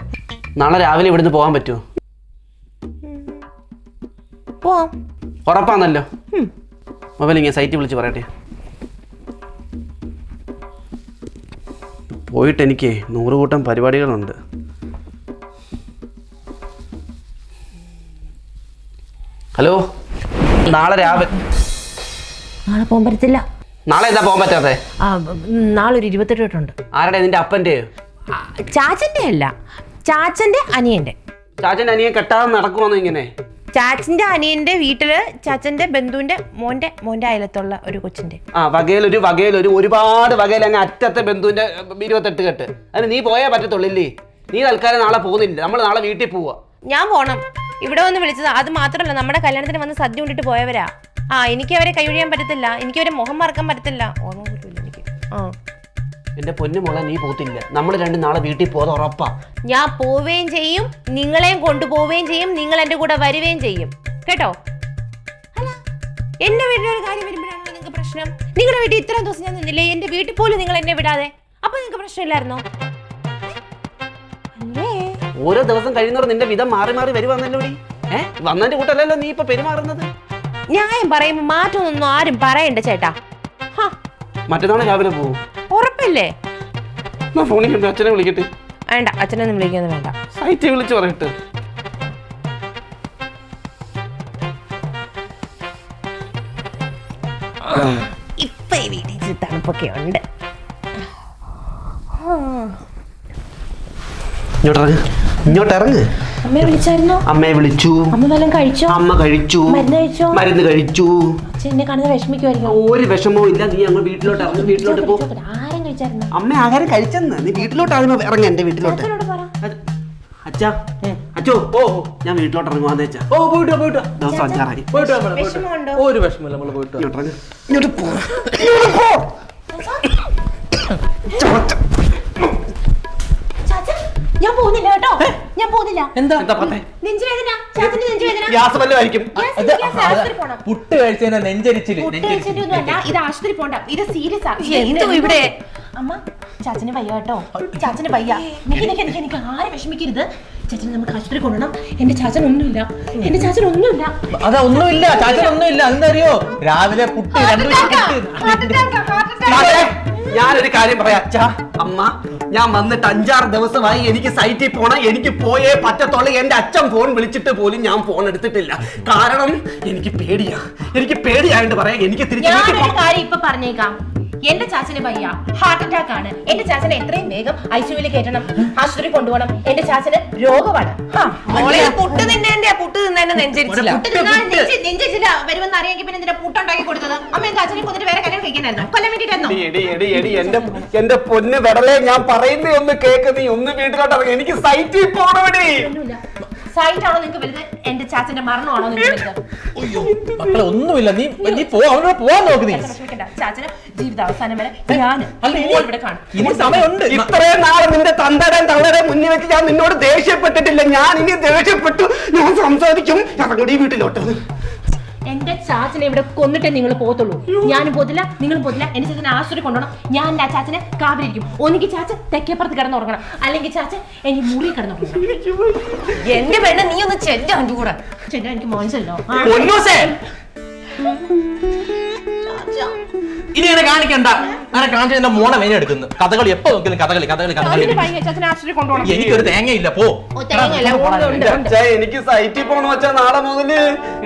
നാളെ രാവിലെ ഇവിടുന്ന് പോകാൻ പറ്റുമോ? പോവാം. ഉറപ്പാന്നല്ലോ? മൊബൈൽ ഇങ്ങനെ സൈറ്റിൽ വിളിച്ച് പറയട്ടെ. പോയിട്ട് എനിക്ക് 100 കൂട്ടം പരിപാടികളുണ്ട്. ഹലോ, നാളെ രാവിലെ. നാളെ പോകാൻ പറ്റത്തില്ല. നാളെ എന്താ പോകാൻ പറ്റാതെ? നാളെ ഒരു 28 ആരുടെ? നിന്റെ അപ്പൻ്റെ? ചാച്ചന്റെ അല്ല, ചാച്ചന്റെ അനിയന്റെ. ചാച്ചൻ്റെ അനിയൻ കെട്ടാതെ നടക്കുവാന്നോ ഇങ്ങനെ? ചാച്ചന്റെ അനിയന്റെ വീട്ടില് ചാച്ചന്റെ ബന്ധുവിന്റെ മോന്റെ അയലത്തുള്ള ഒരു കൊച്ചിന്റെ. വകയിലൊരു ഒരുപാട് വകയിൽ അങ്ങ് അറ്റത്തെ ബന്ധുവിന്റെ 28 കെട്ട്. അതിന് നീ പോയാൽ പറ്റത്തുള്ളില്ലേ? നീ തൽക്കാലം നാളെ പോകുന്നില്ല, നമ്മൾ നാളെ വീട്ടിൽ പോവാ. ഞാൻ പോണം. ഇവിടെ വന്ന് വിളിച്ചത്. അത് മാത്രമല്ല, നമ്മുടെ കല്യാണത്തിന് വന്ന് സദ്യ കൊണ്ടിട്ട് പോയവരാ. എനിക്ക് അവരെ കൈയൊഴിയാൻ പറ്റത്തില്ല, എനിക്ക് അവരെ മുഖം മറക്കാൻ പറ്റത്തില്ല. ഓർമ്മ കിട്ടില്ല എനിക്ക്. എന്റെ പൊന്നു മോളെ, നീ പോത്തില്ല. നമ്മൾ രണ്ടും നാളെ വീട്ടിൽ പോകാൻ ഉറപ്പാ. ഞാൻ പോവുകയും ചെയ്യും, നിങ്ങളെയും കൊണ്ടുപോവുകയും ചെയ്യും, നിങ്ങൾ എന്റെ കൂടെ വരികയും ചെയ്യും, കേട്ടോ? അല്ല, എന്റെ വീട്ടിലൊരു കാര്യം വരുമ്പോഴാണോ നിങ്ങൾക്ക് പ്രശ്നം? നിങ്ങളുടെ വീട്ടിൽ ഇത്രയും ദിവസം ഞാൻ നിന്നില്ലേ? എന്റെ വീട്ടിൽ പോലും നിങ്ങൾ എന്നെ വിടാതെ. അപ്പൊ നിങ്ങൾക്ക് പ്രശ്നമില്ലായിരുന്നോ? ഓരോ ദിവസം കഴിയുന്നവർ നിന്റെ വിധം മാറി മാറി വരുവാന്നല്ലോ. വന്നതിന്റെ കൂട്ടല്ലല്ലോ നീ ഇപ്പൊ പെരുമാറുന്നത്. ന്യായം പറയുമ്പോ മാറ്റമൊന്നും ആരും പറയണ്ട ചേട്ടാ. മറ്റന്നാൾ രാവിലെ പോകും, ഉറപ്പല്ലേ? ഫോണിൽ അച്ഛനെ വിളിക്കട്ടെ. വേണ്ട, അച്ഛനൊന്നും വിളിക്കൊന്നും വേണ്ട. സൈറ്റ് വിളിച്ച് പറയട്ടെ. ഇപ്പൊ ഈ വീട്ടിൽ തണുപ്പൊക്കെ ഉണ്ട്. ഇങ്ങോട്ട് ഇറങ്ങ്. അമ്മയെ വിളിച്ചായിരുന്നോ? അമ്മയെ വിളിച്ചു. അമ്മ വല്ലതും കഴിച്ചോ? അമ്മ കഴിച്ചു. മരുന്ന് കഴിച്ചു. എന്നെ കാണുന്ന വിഷമിക്കുമായിരിക്കും. ഒരു വിഷമവും ഇല്ല. നീ അങ്ങ് വീട്ടിലോട്ട് ഇറങ്ങി, വീട്ടിലോട്ട് പോ. ആരും കഴിച്ചായിരുന്നു? അമ്മ ആഹാരം കഴിച്ചെന്ന്. നീ വീട്ടിലോട്ട് ആദ്യം ഇറങ്ങ. എന്റെ വീട്ടിലോട്ട്. അച്ഛാ, അച്ഛോ, ഞാൻ വീട്ടിലോട്ട് ഇറങ്ങുവാന്ന് വെച്ചാ. ദിവസം 5 ആയി. ഒരു വിഷമമില്ല, നമ്മള് പോയിട്ട് ഇങ്ങോട്ട് പോ. ഞാൻ പോകുന്നില്ല കേട്ടോ, ഞാൻ പോകുന്നില്ല. എന്താ നെഞ്ചുവേദന, ചാച്ചന്റെ നെഞ്ചുവേദന. ഗ്യാസ് വല്ലതായിരിക്കും. പുട്ട് കഴിച്ചതിനാ നെഞ്ചരിച്ചില്. ഇത് ആശുപത്രി പോണ്ട, ഇത് സീരിയസ് ആ. ഇവിടെ അമ്മ, ചാച്ചന് വയ്യ കേട്ടോ, ചാച്ചന് വയ്യ. എനിക്ക് ആരും വിഷമിക്കരുത്. ചാച്ചനെ നമുക്ക് ആശുപത്രി കൊണ്ടുപോകണം. എന്റെ ചാച്ചനൊന്നുമില്ല, എന്റെ ചാച്ചനൊന്നുമില്ല. അതാ ഒന്നുമില്ല, ചാച്ചനൊന്നുമില്ല. എന്താറിയോ, രാവിലെ പുട്ട് ഞാനൊരു കാര്യം പറയാം. അച്ഛാ, അമ്മ, ഞാൻ വന്നിട്ട് 5-6 ദിവസമായി. എനിക്ക് സൈറ്റിൽ പോണം, എനിക്ക് പോയേ പറ്റത്തുള്ളൂ. എന്റെ അച്ഛൻ ഫോൺ വിളിച്ചിട്ട് പോലും ഞാൻ ഫോൺ എടുത്തിട്ടില്ല. കാരണം എനിക്ക് പേടിയായിട്ട് പറയാം. എനിക്ക് ഞാനൊരു കാര്യം ഇപ്പൊ പറഞ്ഞേക്കാം. എന്റെ ചാച്ചന് വയ്യ, ഹാർട്ട് അറ്റാക്ക് ആണ്. എന്റെ ചാച്ചനെ എത്രയും വേഗം ICUവിൽ കയറ്റണം, ആശുപത്രി കൊണ്ടുപോകണം. എന്റെ ചാച്ചന് രോഗമാണ്. പുട്ട് തിന്നെ നെഞ്ചരിച്ചില്ല. നെഞ്ചിച്ചില്ല വരുമെന്ന് അറിയാമെങ്കിൽ പിന്നെ എന്തിനാ പുട്ടുണ്ടാക്കി കൊടുത്തത്? അമ്മയും ചാച്ചനെ കൊന്നിട്ട് വേറെ കല്യാണം കഴിക്കാനായിരുന്നു, കൊല്ലാൻ വേണ്ടിട്ടായിരുന്നു. എന്റെ പൊന്ന് വെടലേ, ഞാൻ പറയുന്നേ ഒന്ന് കേക്ക്. നീ ഒന്ന് വീട്ടിലോട്ട് ഇറങ്ങി. എനിക്ക് സൈറ്റിൽ പോണവിടെ. സൈറ്റാണോ നിങ്ങൾക്ക് വലുത്? എന്റെ ചാച്ചന്റെ മരണമാണോ നിങ്ങൾക്ക് വലുത്? മക്കളെ ഒന്നുമില്ല, നീ പോ, അവനോട് പോവാൻ നോക്ക്. നീ ചാച്ചന് ജീവിതാവസാനം വരെ ഞാൻ ഇവിടെ കാണും. ഇനി സമയമുണ്ട്. ഇത്രയും നാളെ നിന്റെ തന്തയുടെ മുന്നിൽ വെച്ച് ഞാൻ നിന്നോട് ദേഷ്യപ്പെട്ടിട്ടില്ല. ഞാൻ ഇനി ദേഷ്യപ്പെട്ടു. ഞാൻ സംസാരിക്കും. ഇറങ്ങടി വീട്ടിലോട്ട്. എന്റെ ചാച്ചനെ ഇവിടെ കൊന്നിട്ടേ നിങ്ങൾ പോകത്തുള്ളൂ. ഞാനും പോത്തില്ല, നിങ്ങളും പോത്തില്ല. എന്റെ ചാച്ചനെ ആശുപത്രി കൊണ്ടുപോകണം. ഞാൻ എന്റെ ചാച്ചനെ കാവിലിരിക്കും. ഒന്നുകിൽ ചാച്ച തെക്കേപ്പുറത്ത് കിടന്നുറങ്ങണം, അല്ലെങ്കിൽ ചാച്ച എനിക്ക് മുറി കിടന്നുറങ്ങണം. എന്റെ പെണ്ണ് നീ ഒന്ന് ചെല്ല അവന്റെ കൂടെ. ചേട്ടാ, എനിക്ക് മോശമല്ലോ. ഇനി അങ്ങനെ കാണിക്കണ്ട. അങ്ങനെ കാണിച്ച എന്റെ മോളെ മെയിൻ എടുക്കുന്നു. കഥകളി എപ്പോ നോക്കുന്നു, കഥകളി. എനിക്കൊരു തേങ്ങയില്ല. പോ. എനിക്ക് സൈറ്റിൽ പോണ വെച്ചാ നാളെ മുതല്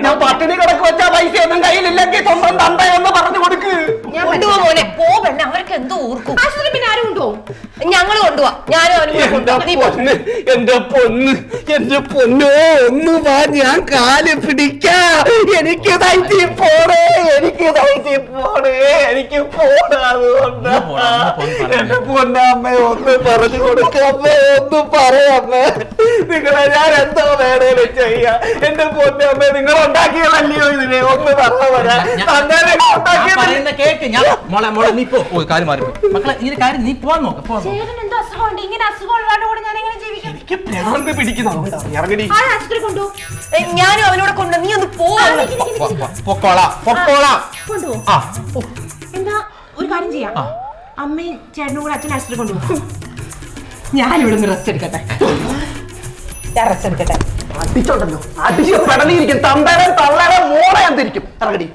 ഞാൻ പട്ടിണി കിടക്ക് വെച്ചാ പൈസ ഒന്നും കയ്യിലില്ലെങ്കിൽ സ്വന്തം തന്തയൊന്ന് പറഞ്ഞു കൊടുക്ക്. മോനെ പോ പെണ്ണ, അവർക്ക് എന്തോ ഓർക്കും. പിന്നെ ആരും കൊണ്ടുപോകും? ഞങ്ങള് കൊണ്ടുപോവാ. ഞാനും എന്റെ പൊന്നോ, ഒന്ന് വാ, ഞാൻ കാല് പിടിക്കാം. എനിക്ക് സൈറ്റിൽ പോണേ, എനിക്ക് പോണേ. അതുകൊണ്ട് എന്റെ പൊന്നമ്മ ഒന്ന് പറഞ്ഞു കൊടുക്കമ്മേ, ഒന്ന് പറയാമ്മേ. നിങ്ങളെ ഞാൻ എന്തോ വേണേലും ചെയ്യാം. എന്റെ പൊന്നമ്മ, നിങ്ങൾ ഉണ്ടാക്കിയതല്ലയോ ഇതിനെ? ഒന്ന് പറയാ. കേക്ക്. ഞാൻ മോളെ നീ പോ. കാര്യം മാറി മക്കളെ. ഈ കാര്യം നീ പോവാൻ നോക്ക്. എന്തോ അസുഖമുണ്ട്. ഇങ്ങനെ അസുഖമുള്ളവരുടെ കൂടെ ഞാൻ എങ്ങനെ ജീവിക്കും? എനിക്ക് പിണർന്ന് പിടിക്കുന്നു. ഇറങ്ങടി. ആശുപത്രി കൊണ്ടുപോകും. ഞാനും അവനോട് കൊണ്ട് നീ ഒന്ന് പോ. എന്താ ഒരു കാര്യം ചെയ്യാം, അമ്മയും ചേട്ടനും കൂടെ അച്ഛൻ ആശുപത്രി കൊണ്ടുപോകും. ഞാനിവിടെ നിന്ന് റെസ്റ്റ് എടുക്കട്ടെ. അടിച്ചോണ്ടല്ലോ, അടിച്ച് പെടലിയിരിക്കും. തള്ളേടെ മോളെ ഞാൻ തിരിക്കും. ഇറങ്ങടി.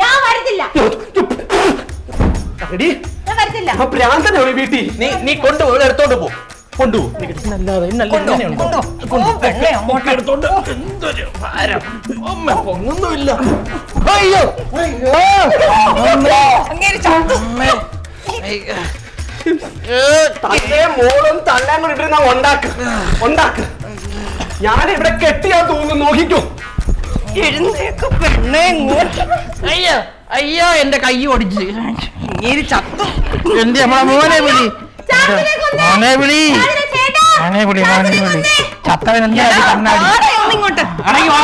ഞാൻ വരത്തില്ല. പ്രാന്തനോ വീട്ടിൽ? നീ കൊണ്ടുപോയി എടുത്തോണ്ട് പോ. കൊണ്ടുപോകും ഇന്നല്ലാതെ എടുത്തോണ്ട് എന്തൊരു ഭാരം അമ്മ പൊങ്ങുന്നുമില്ല. അയ്യോ തന്റെ മോളും തള്ളേം കൂടി ഇട്ടിരുന്ന ഉണ്ടാക്ക്. ഞാനിവിടെ കെട്ടിയാ തോന്നുന്നു, നോക്കിക്കോ. അയ്യോ അയ്യോ എന്റെ കൈ ഒടിച്ച് ചത്തു. എന്റെ മോനെ വിളി, മോനെ വിളി, മോനെ വിളി, മോനെ വിളി. ചത്തവൻ എന്താ കണ്ണാടി അടങ്ങി വാ.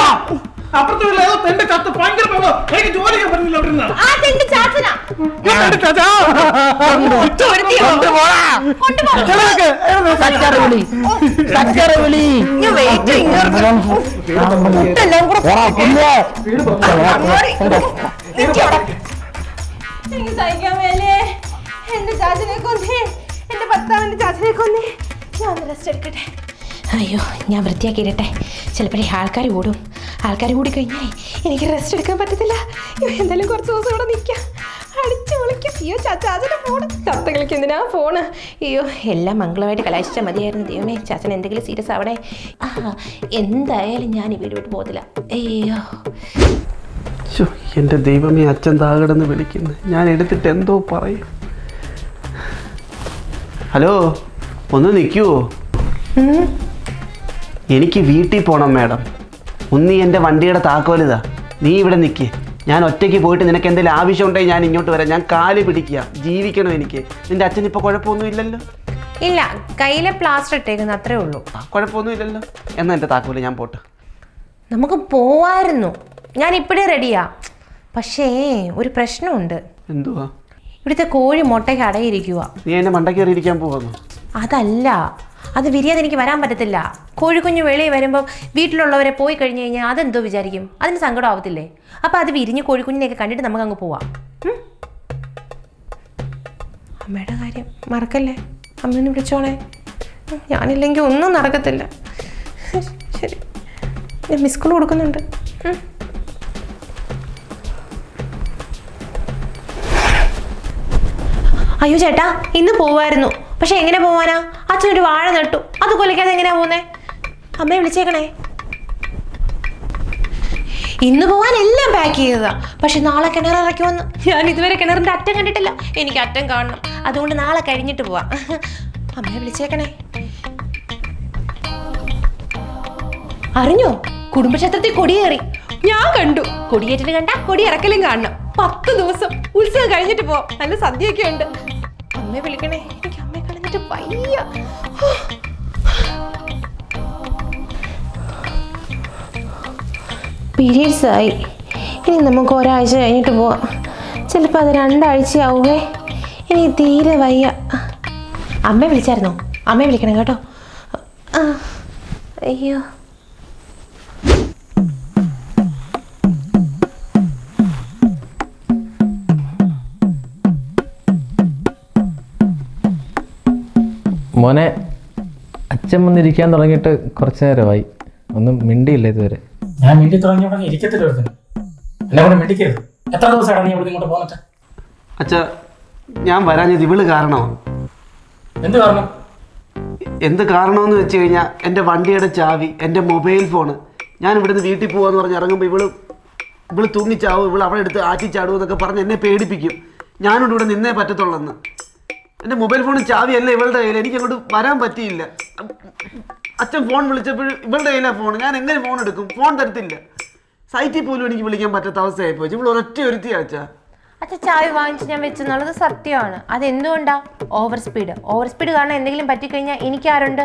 അപ്പുറത്തുള്ള എന്റെ ചത്ത് ഭയങ്കര എനിക്ക് ജോലി ചെയ്യാൻ പറ്റുന്നില്ല. എനിക്ക് സഹിക്കാൻ മേലേ. എന്റെ ചാച്ചനെ കൊന്നേ, എന്റെ ഭർത്താവിന്റെ ചാച്ചനെ കൊന്നേ. ഞാൻ റെസ്റ്റ് എടുക്കട്ടെ. അയ്യോ, ഞാൻ വൃത്തിയാക്കിയിട്ടെ. ചിലപ്പോഴേ ആൾക്കാർ കൂടും. ആൾക്കാർ കൂടി കഴിഞ്ഞാൽ എനിക്ക് റെസ്റ്റ് എടുക്കാൻ പറ്റത്തില്ല. എന്തായാലും കുറച്ച് ദിവസം ഇവിടെ നിൽക്കാം, അടിച്ചു വിളിക്കാം. അയ്യോ ചാച്ചൻ്റെ ഫോണ് തത്ത കളിക്ക് എന്തിനാ ഫോണ്? അയ്യോ, എല്ലാം മംഗളമായിട്ട് കലാശിച്ചാൽ മതിയായിരുന്നു. ദൈവമേ, ചാച്ചൻ എന്തെങ്കിലും സീരിയസ് ആവണേ. എന്തായാലും ഞാൻ ഈ വീട് വിട്ട് പോകത്തില്ല. അയ്യോ എൻ്റെ ദൈവമേ, അച്ഛൻ താകടെന്ന് വിളിക്കുന്നു. ഞാൻ എടുത്തിട്ട് എന്തോ പറയും. ഹലോ, ഒന്ന് നിൽക്കുവോ? എനിക്ക് വീട്ടിൽ പോകണം മാഡം. ഒന്ന് എൻ്റെ വണ്ടിയുടെ താക്കോലിതാ, നീ ഇവിടെ നിൽക്ക്. ഞാൻ ഒറ്റയ്ക്ക് പോയിട്ട് നിനക്ക് എന്തെങ്കിലും ആവശ്യമുണ്ടെങ്കിൽ ഞാൻ ഇങ്ങോട്ട് വരാം. ഞാൻ കാല് പിടിക്കുക, ജീവിക്കണം എനിക്ക്. നിൻ്റെ അച്ഛൻ ഇപ്പോൾ കുഴപ്പമൊന്നും ഇല്ലല്ലോ? ഇല്ല, കയ്യിലെ പ്ലാസ്റ്റർ ഇട്ടേക്കുന്നു, അത്രേ ഉള്ളൂ. കുഴപ്പമൊന്നും ഇല്ലല്ലോ. എന്നാൽ എൻ്റെ താക്കോല്, ഞാൻ പോട്ടെ. നമുക്ക് പോവായിരുന്നു, ഞാൻ ഇപ്പോഴേ റെഡിയാ. പക്ഷേ ഒരു പ്രശ്നമുണ്ട്. എന്തുവാ? ഇവിടുത്തെ കോഴി മുട്ടയ്ക്ക് അടയിരിക്കുക. നീ എന്നെ മണ്ടക്കേറിയിരിക്കാൻ പോവാന്നോ? അതല്ല, അത് വിരിയാതെ എനിക്ക് വരാൻ പറ്റത്തില്ല. കോഴിക്കുഞ്ഞ് വെളിയിൽ വരുമ്പോൾ വീട്ടിലുള്ളവരെ പോയി കഴിഞ്ഞ് കഴിഞ്ഞാൽ അതെന്തോ വിചാരിക്കും? അതിന് സങ്കടം ആവത്തില്ലേ? അപ്പം അത് വിരിഞ്ഞ് കോഴിക്കുഞ്ഞിനെയൊക്കെ കണ്ടിട്ട് നമുക്ക് അങ്ങ് പോവാം. അമ്മയുടെ കാര്യം മറക്കല്ലേ, അമ്മയൊന്ന് വിളിച്ചോണേ. ഞാനില്ലെങ്കിൽ ഒന്നും നടക്കത്തില്ല. ശരി, ഞാൻ മിസ് കോൾ കൊടുക്കുന്നുണ്ട്. അയ്യോ ചേട്ടാ, ഇന്ന് പോവായിരുന്നു. പക്ഷെ എങ്ങനെ പോവാനാ? അച്ഛനൊരു വാഴ നട്ടു, അത് കൊലയ്ക്കാതെ എങ്ങനെയാ പോകുന്നേ? അമ്മയെ വിളിച്ചേക്കണേ. ഇന്ന് പോവാൻ എല്ലാം പാക്ക് ചെയ്തതാ. പക്ഷെ നാളെ കിണർ ഇറക്കി വന്നു. ഞാൻ ഇതുവരെ കിണറിന്റെ അറ്റം കണ്ടിട്ടില്ല. എനിക്ക് അറ്റം കാണണം. അതുകൊണ്ട് നാളെ കഴിഞ്ഞിട്ട് പോവാം. അമ്മയെ വിളിച്ചേക്കണേ. അറിഞ്ഞോ, കുടുംബക്ഷേത്രത്തിൽ കൊടിയേറി. ഞാൻ കണ്ടു. കൊടിയേറ്റിട്ട് കണ്ട കൊടി ഇറക്കലും കാണണം. 10 ദിവസം ഉത്സവം കഴിഞ്ഞിട്ട് പോവാം. നല്ല സദ്യയൊക്കെ ഉണ്ട്. അമ്മയെ വിളിക്കണേ, എനിക്ക് അമ്മയെ കളഞ്ഞിട്ട് വയ്യ. പീരീഡ്സ് ആയി. ഇനി നമുക്ക് ഒരാഴ്ച കഴിഞ്ഞിട്ട് പോവാം. ചിലപ്പോൾ അത് 2 ആഴ്ചയാവേ. ഇനി തീരെ വയ്യ. അമ്മയെ വിളിച്ചായിരുന്നോ? അമ്മയെ വിളിക്കണം കേട്ടോ. അയ്യോ, മോനെ, അച്ഛൻ വന്നിരിക്കാൻ തുടങ്ങിയിട്ട് കുറച്ച് നേരമായി. ഒന്നും മിണ്ടിയില്ല ഇതുവരെ. ഞാൻ മിണ്ടി തുടങ്ങിയോടെ ഇരിക്കത്തില്ല. എന്നെ കൂടെ മിണ്ടിക്കരുത്. എത്ര ദിവസമാണ് നീ ഇവിടെ ഇങ്ങോട്ട് പോന്നിട്ട്? അച്ഛാ, ഞാൻ വരാഞ്ഞത് ഇവള് കാരണമാണ്. എന്ത് കാരണം? എന്ത് കാരണമെന്ന് വെച്ച് കഴിഞ്ഞാൽ എൻ്റെ വണ്ടിയുടെ ചാവി, എൻ്റെ മൊബൈൽ ഫോണ്. ഞാൻ ഇവിടുന്ന് വീട്ടിൽ പോകാന്ന് പറഞ്ഞ് ഇറങ്ങുമ്പോൾ ഇവള് തൂങ്ങിച്ചാവും, ഇവൾ അവിടെ എടുത്ത് ആറ്റിച്ചാടും എന്നൊക്കെ പറഞ്ഞ് എന്നെ പേടിപ്പിക്കും. ഞാനോട് ഇവിടെ നിന്നേ പറ്റത്തുള്ളെന്ന്. എൻ്റെ മൊബൈൽ ഫോണും ചാവിയല്ല ഇവളുടെ കയ്യിൽ. എനിക്ക് അങ്ങോട്ട് വരാൻ പറ്റിയില്ല. അച്ഛൻ ഫോൺ വിളിച്ചപ്പോഴും ഇവളുടെ കയ്യിലാണ് ഫോൺ. ഞാൻ എങ്ങനെ ഫോൺ എടുക്കും? ഫോൺ തരത്തില്ല. സൈറ്റിൽ പോലും എനിക്ക് വിളിക്കാൻ പറ്റാത്ത അവസ്ഥയായിപ്പോയി. ഇവൾ ഒരൊറ്റ ഒരുത്തിയാ അച്ഛാ. അച്ഛൻ ചാവി വാങ്ങിച്ച് ഞാൻ വെച്ചെന്നുള്ളത് സത്യമാണ്. അതെന്തുകൊണ്ടാ? ഓവർ സ്പീഡ് കാരണം എന്തെങ്കിലും പറ്റിക്കഴിഞ്ഞാൽ എനിക്കാരുണ്ട്?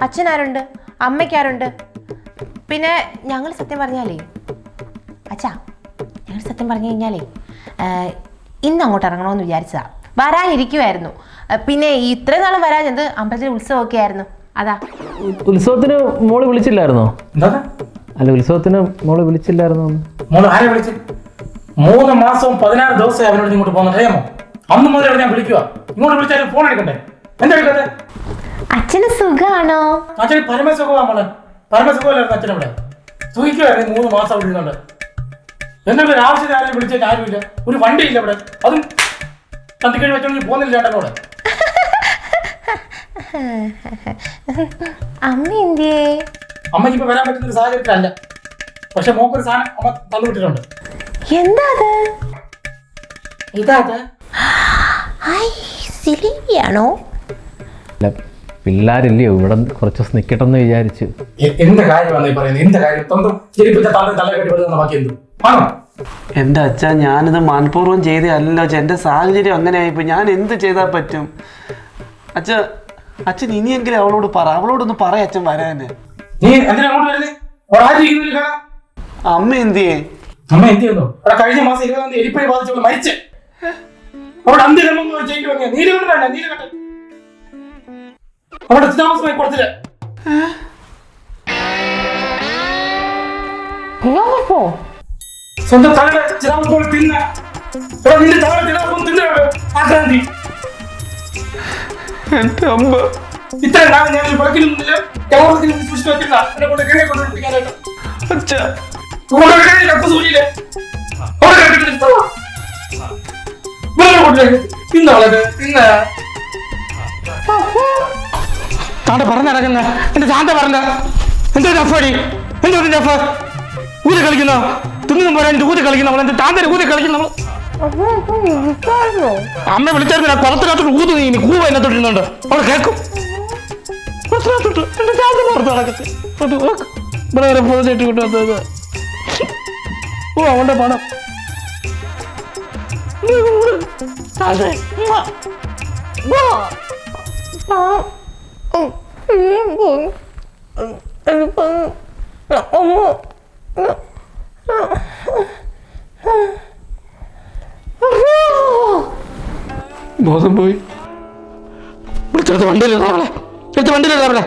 അച്ഛനാരുണ്ട്? അമ്മയ്ക്കാരുണ്ട്? പിന്നെ ഞങ്ങൾ സത്യം പറഞ്ഞാലേ ഞങ്ങൾ സത്യം പറഞ്ഞു കഴിഞ്ഞാലേ ഇന്ന് അങ്ങോട്ട് ഇറങ്ങണമെന്ന് വിചാരിച്ചതാ. വരാനിരിക്കുമായിരുന്നു. പിന്നെ ഇത്രയും നാളും വരാഞ്ഞത് അമ്പലത്തിൽ ഉത്സവമൊക്കെ ആയിരുന്നു. അതാ. ഉത്സവത്തിന് മോള് വിളിച്ചില്ലായിരുന്നോ? അല്ല, ഉത്സവത്തിന് മോള് വിളിച്ചില്ലായിരുന്നോ? മോള് ആരെ വിളിച്ചു? 3 മാസവും 16 ദിവസമായി അവനോട് ഇങ്ങോട്ട് പോകുന്നത് അറിയാമോ? അന്ന് മുതൽ ഞാൻ വിളിക്കുക. ഇങ്ങോട്ട് വിളിച്ചാലും ഫോൺ എടുക്കണ്ടേ? എന്താ എടുക്കട്ടെ? അച്ഛന് സുഖാണോ? അച്ഛന് പരമസുഖമാണ് മോളെ. പരമസുഖമല്ലായിരുന്നു അച്ഛനവിടെ. സുഖിക്കുമായിരുന്നു. 3 മാസം അവിടെ ഇരുന്നുണ്ട്. എന്തെങ്കിലും ഒരു ആവശ്യത്തിന് ആരെയും വിളിച്ചാൽ ആരുമില്ല. ഒരു വണ്ടിയില്ല ഇവിടെ. അതും തന്തിക്കഴി വെച്ചോണ്ട് പോകുന്നില്ല ചേട്ടനോട്. അമ്മ എന്തിയേ? അമ്മയ്ക്ക് ഇപ്പൊ വരാൻ പറ്റുന്ന ഒരു സാഹചര്യത്തിലല്ല. പക്ഷെ മോക്കൊരു സാധനം അമ്മ തന്നുവിട്ടിട്ടുണ്ട്. എന്താ അത്? ഇതാ സിലിവിയാണോ? അല്ല പിള്ളേരില്ലയോ ഇവിടെ കുറച്ച് ദിവസം നിൽക്കട്ടെന്ന് വിചാരിച്ചു. എന്ത് കാര്യമാണ് ഈ പറയുന്നത്? എന്ത് കാര്യം? സ്വന്തം ചെരുപ്പിച്ച തല കെട്ടി വിടുന്ന ബാക്കി എന്തു ആണോ? എൻ്റെ അച്ഛ, ഞാനിത് മനഃപൂർവ്വം ചെയ്തതല്ലോ അച്ഛൻ. എൻ്റെ സാഹചര്യം അങ്ങനെ ആയിപ്പോയി. ഞാൻ എന്ത് ചെയ്താൽ പറ്റും അച്ഛൻ? ഇനിയെങ്കിലും അവളോട് പറ, അവളോടൊന്ന് പറയാ അച്ഛൻ വരാന്. നീ എന്തിനാ അങ്ങോട്ട് വരുന്നത്? അമ്മ എന്തിയേ? അമ്മ എന്ത് ചെയ്യുന്നു? അവിടെ കഴിഞ്ഞ മാസം 20-ാം തീയതി എലിപ്പനി ബാധിച്ചവള് മരിച്ച്. അവിടെ അന്ത്യകർമ്മം ചെയ്യേണ്ടി വന്നിയ നീലകണ്ഠൻ വേണ്ട, നീലകണ്ഠൻ അവിടെ താമസമായി കൊടുത്തില്ല. സ്വന്തം തലയുടെ ചിതാമത്തോട് തിന്ന നിന്റെ തലയുടെ ചിതാമത്തോട് തിന്നോ ആക്രാന്തി. എൻ്റെ അമ്മ ഇത്രയും നാളെ ഞാൻ വിളക്കിലൊന്നുമില്ല കേരളത്തിൽ സൂക്ഷിച്ചു വെക്കുന്ന എന്നെ കൊണ്ട് കിഴെ കൊണ്ടുപിടിക്കാനായിട്ട് അച്ഛ സൂര്യയിലെ തിന്നോളത് തിന്ന താണ്ട പറഞ്ഞിറങ്ങുന്ന എന്റെ ശാന്ത പറഞ്ഞ എന്തോ നഫടി എന്തോ നഫ് ഊതി കളിക്കുന്ന തിന്നും പറയാൻ ഊതി കളിക്കുന്ന എന്റെ താന്തര് ഊതി കളിക്കുന്ന അമ്മ വിളിച്ചായിരുന്നു കുളത്തിനകത്തോട്ട് ഊതു നീ കൂവ എന്നത്തോട്ടിരുന്നുണ്ട് അവളെ കേൾക്കും. എന്റെ ശാന്ത പുറത്ത് നടക്കത്ത് ഇവിടെ പോയിട്ട് കൊണ്ടുവന്നത് ഓ അവന്റെ പണം ബോധം പോയി. വിളിച്ചെടുത്ത് വണ്ടിയിലിടാവളെ, എടുത്ത് വണ്ടിയിലിടാവളെ.